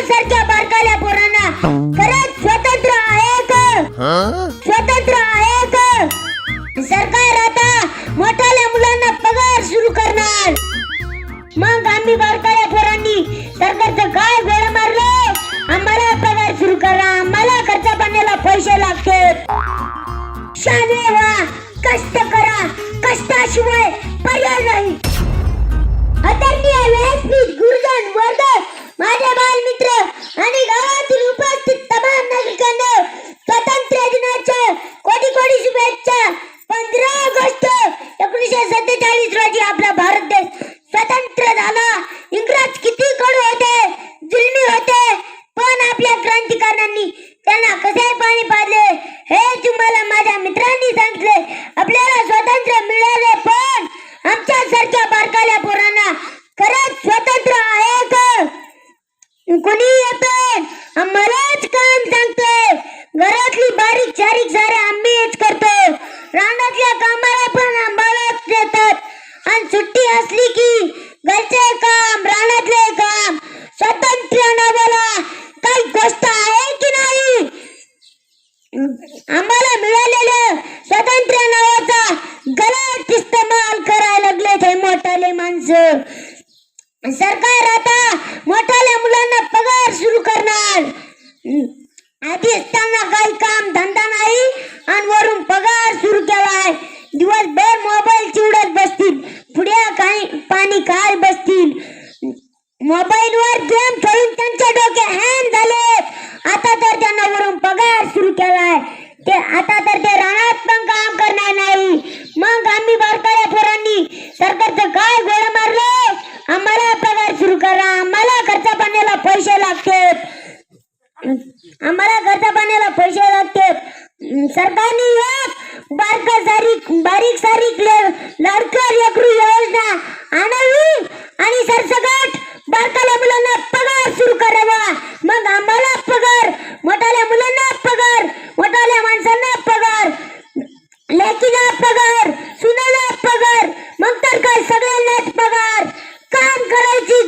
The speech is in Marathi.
सारख्या बारकाल्या पोरांना खरंच स्वतंत्र आहे का? स्वतंत्र आहे का? सरकार आता मोठ्याल्या मुलांना पगार सुरू करणार. मग आम्ही बारकाल्या पोरांनी सरकारचं काय वेळ मारलं? आम्हाला पगार सुरू करा, आम्हाला खर्च पाण्याला पैसे लागतात. शाने व्हा, कष्ट करा, कष्टाशिवाय पर्याय नाही. आदरणीय व्यासपीठ, गुरुजन वर्ग, माझे बालमित्र आणि गावातील उपस्थित तमाम नागरिकांना स्वातंत्र्य दिनाच्या कोटी कोटी शुभेच्छा. 15 ऑगस्ट 1947 रोजी आपला भारत देश स्वतंत्र झाला. इंग्रज किती कडू होते, जुलमी होते, पण आपल्या क्रांतिकारकांनी त्यांना कसे पाणी पाजले हे तुम्हाला माझ्या मित्रांनी सांगितले. आपल्याला स्वातंत्र्य मिळाले, पण आमच्या सारख्या बारकाल्या पोरांना खरंच स्वतंत्र आहे का? कोणी येते आम्हालाच काम सांगतोय. घरातली बारीक सारीक सारे आम्हीच करतो. रानातल्या कामाला पण आम्हालाच देतात. आणि सुट्टी असली की घरचे काम, रानातले काम. स्वातंत्र्य नावाला काही गोष्ट आहे की नाही? आम्हाला मिळालेलं स्वातंत्र्य नावाचा गलत इस्तेमाल करायला लागले ते मोठाले माणसं. सरकार आता मोठ्याल्या मुलांना पगार सुरू करणार. आधी असताना काही काम धंदा नाही आणि वरून पगार सुरू केलाय. दिवसभर मोबाईल चिवडत बसतील, पुढे काही पाणी काय बसतील. मोबाईलवर गेम खेळून त्यांचे डोके हँग झाले. आता तर त्यांना वरून पगार सुरू केलाय. आता तर ते रानात पण काम करणार नाही. मग आम्ही बारकाल्या पोरांनी सरकारचं काय गोळा मारलं? आम्हाला पगार सुरू करा, आम्हाला खर्च पाण्याला पैसे लागतात. आम्हाला खर्च पाण्याला पैसे लागतात. सरकारने बारीक सारीक लाडक्या लेकरू योजना आणावी आणि सरसकट बारकाल्या मुलांना पगार सुरू करावा. मग आम्हाला पगार, मोठ्याल्या मुलांना पगार, मोठ्याल्या माणसांना पगार, लेकीला पगार, सुनाला पगार, मग तर काय सगळ्यांनाच पगार. काम करायची